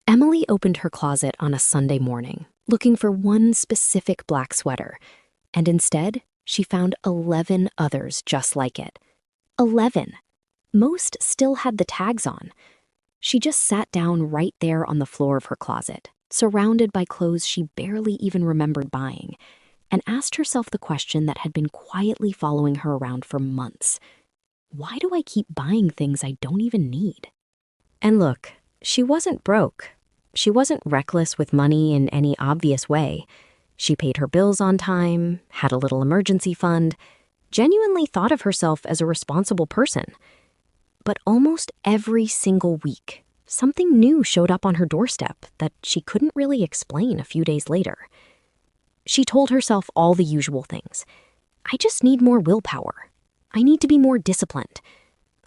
Emily opened her closet on a Sunday morning, looking for one specific black sweater, and instead, she found 11 others just like it. 11. Most still had the tags on. She just sat down right there on the floor of her closet, surrounded by clothes she barely even remembered buying, and asked herself the question that had been quietly following her around for months. Why do I keep buying things I don't even need? And look, she wasn't broke. She wasn't reckless with money in any obvious way. She paid her bills on time, had a little emergency fund, genuinely thought of herself as a responsible person. But almost every single week, something new showed up on her doorstep that she couldn't really explain a few days later. She told herself all the usual things. I just need more willpower. I need to be more disciplined.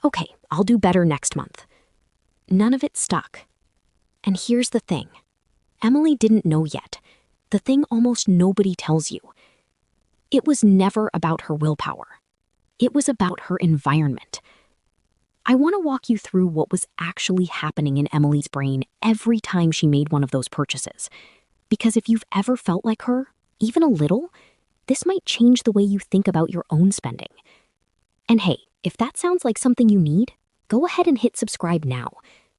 Okay, I'll do better next month. None of it stuck. And here's the thing. Emily didn't know yet. The thing almost nobody tells you. It was never about her willpower. It was about her environment. I want to walk you through what was actually happening in Emily's brain every time she made one of those purchases. Because if you've ever felt like her, even a little, this might change the way you think about your own spending. And hey, if that sounds like something you need, go ahead and hit subscribe now,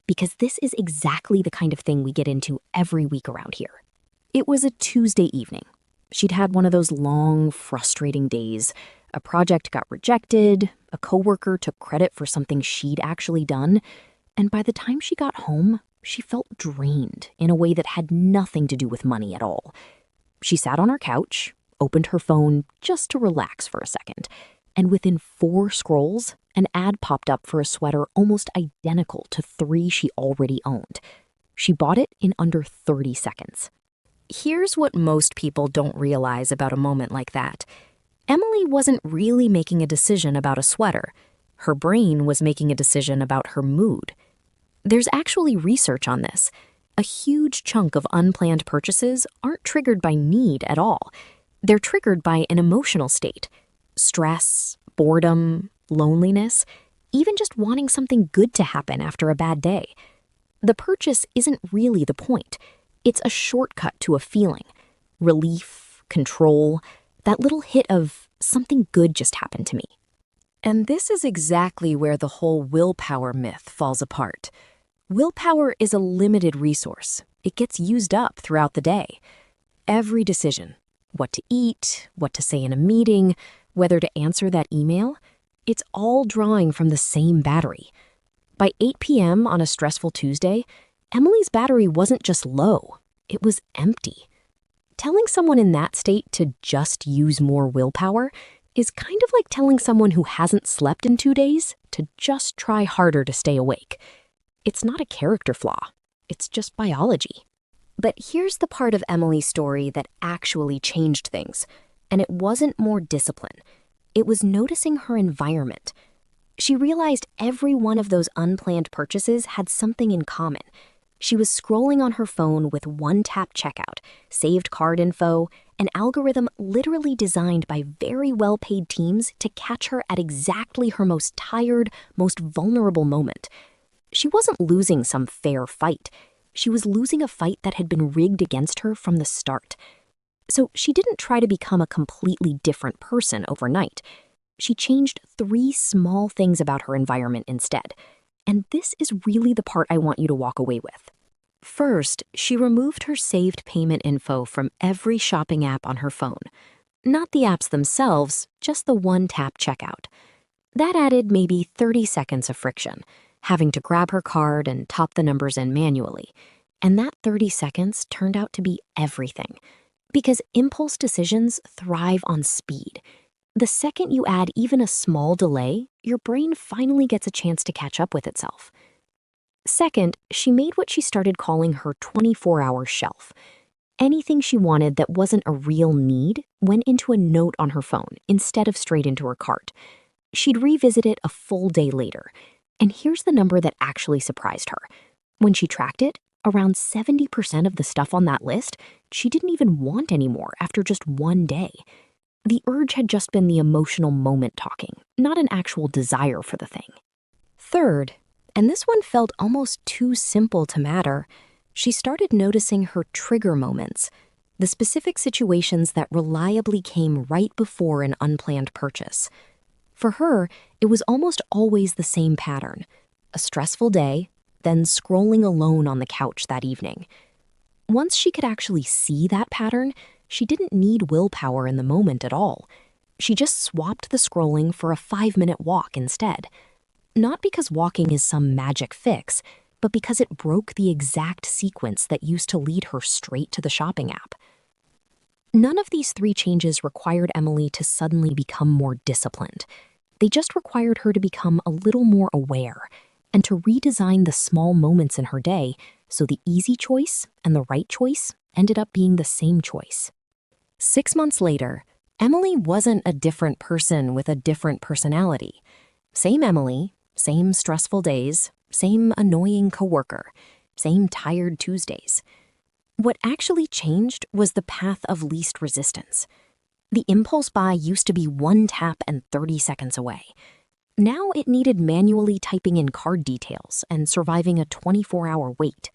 because this is exactly the kind of thing we get into every week around here. It was a Tuesday evening. She'd had one of those long, frustrating days. A project got rejected, a coworker took credit for something she'd actually done, and by the time she got home, she felt drained in a way that had nothing to do with money at all. She sat on her couch, opened her phone just to relax for a second, and within 4 scrolls, an ad popped up for a sweater almost identical to 3 she already owned. She bought it in under 30 seconds. Here's what most people don't realize about a moment like that. Emily wasn't really making a decision about a sweater. Her brain was making a decision about her mood. There's actually research on this. A huge chunk of unplanned purchases aren't triggered by need at all. They're triggered by an emotional state. Stress, boredom, loneliness, even just wanting something good to happen after a bad day. The purchase isn't really the point. It's a shortcut to a feeling. Relief, control, that little hit of something good just happened to me. And this is exactly where the whole willpower myth falls apart. Willpower is a limited resource. It gets used up throughout the day. Every decision, what to eat, what to say in a meeting, whether to answer that email, it's all drawing from the same battery. By 8 p.m. on a stressful Tuesday, Emily's battery wasn't just low, it was empty. Telling someone in that state to just use more willpower is kind of like telling someone who hasn't slept in 2 days to just try harder to stay awake. It's not a character flaw, it's just biology. But here's the part of Emily's story that actually changed things, and it wasn't more discipline. It was noticing her environment. She realized every one of those unplanned purchases had something in common. She was scrolling on her phone with one-tap checkout, saved card info, an algorithm literally designed by very well-paid teams to catch her at exactly her most tired, most vulnerable moment. She wasn't losing some fair fight. She was losing a fight that had been rigged against her from the start. So she didn't try to become a completely different person overnight. She changed 3 small things about her environment instead. And this is really the part I want you to walk away with. First, she removed her saved payment info from every shopping app on her phone. Not the apps themselves, just the one-tap checkout. That added maybe 30 seconds of friction, having to grab her card and top the numbers in manually. And that 30 seconds turned out to be everything. Because impulse decisions thrive on speed. The second you add even a small delay, your brain finally gets a chance to catch up with itself. Second, she made what she started calling her 24-hour shelf. Anything she wanted that wasn't a real need went into a note on her phone instead of straight into her cart. She'd revisit it a full day later. And here's the number that actually surprised her. When she tracked it, around 70% of the stuff on that list she didn't even want anymore after just 1 day. The urge had just been the emotional moment talking, not an actual desire for the thing. Third, and this one felt almost too simple to matter, She started noticing her trigger moments, the specific situations that reliably came right before an unplanned purchase. For her, it was almost always the same pattern: a stressful day, then scrolling alone on the couch that evening. Once she could actually see that pattern, she didn't need willpower in the moment at all. She just swapped the scrolling for a 5-minute walk instead. Not because walking is some magic fix, but because it broke the exact sequence that used to lead her straight to the shopping app. None of these 3 changes required Emily to suddenly become more disciplined. They just required her to become a little more aware and to redesign the small moments in her day so the easy choice and the right choice ended up being the same choice. 6 months later, Emily wasn't a different person with a different personality. Same Emily, same stressful days, same annoying coworker, same tired Tuesdays. What actually changed was the path of least resistance. The impulse buy used to be 1 tap and 30 seconds away. Now it needed manually typing in card details and surviving a 24-hour wait.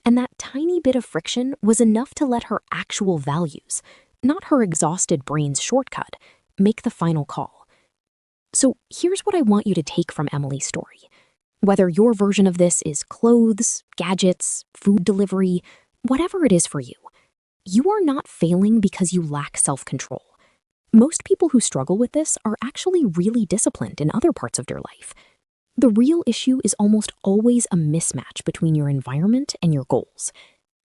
And that tiny bit of friction was enough to let her actual values, not her exhausted brain's shortcut, make the final call. So here's what I want you to take from Emily's story. Whether your version of this is clothes, gadgets, food delivery, whatever it is for you, you are not failing because you lack self-control. Most people who struggle with this are actually really disciplined in other parts of their life. The real issue is almost always a mismatch between your environment and your goals.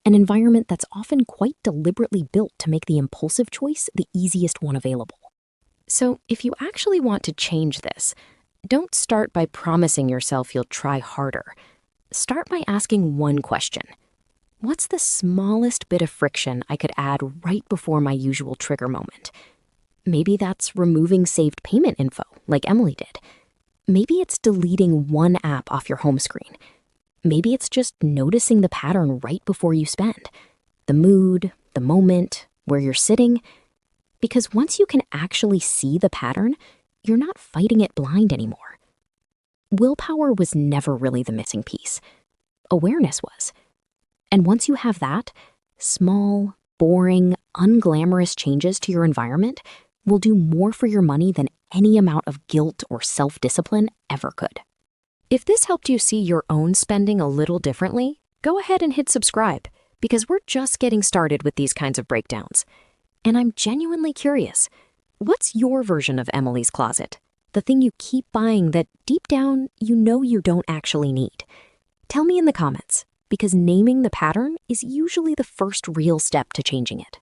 An environment that's often quite deliberately built to make the impulsive choice the easiest one available. So if you actually want to change this, don't start by promising yourself you'll try harder. Start by asking one question. What's the smallest bit of friction I could add right before my usual trigger moment? Maybe that's removing saved payment info, like Emily did. Maybe it's deleting one app off your home screen. Maybe it's just noticing the pattern right before you spend. The mood, the moment, where you're sitting. Because once you can actually see the pattern, you're not fighting it blind anymore. Willpower was never really the missing piece. Awareness was. And once you have that, small, boring, unglamorous changes to your environment will do more for your money than any amount of guilt or self-discipline ever could. If this helped you see your own spending a little differently, go ahead and hit subscribe, because we're just getting started with these kinds of breakdowns. And I'm genuinely curious, what's your version of Emily's closet? The thing you keep buying that deep down you know you don't actually need? Tell me in the comments, because naming the pattern is usually the first real step to changing it.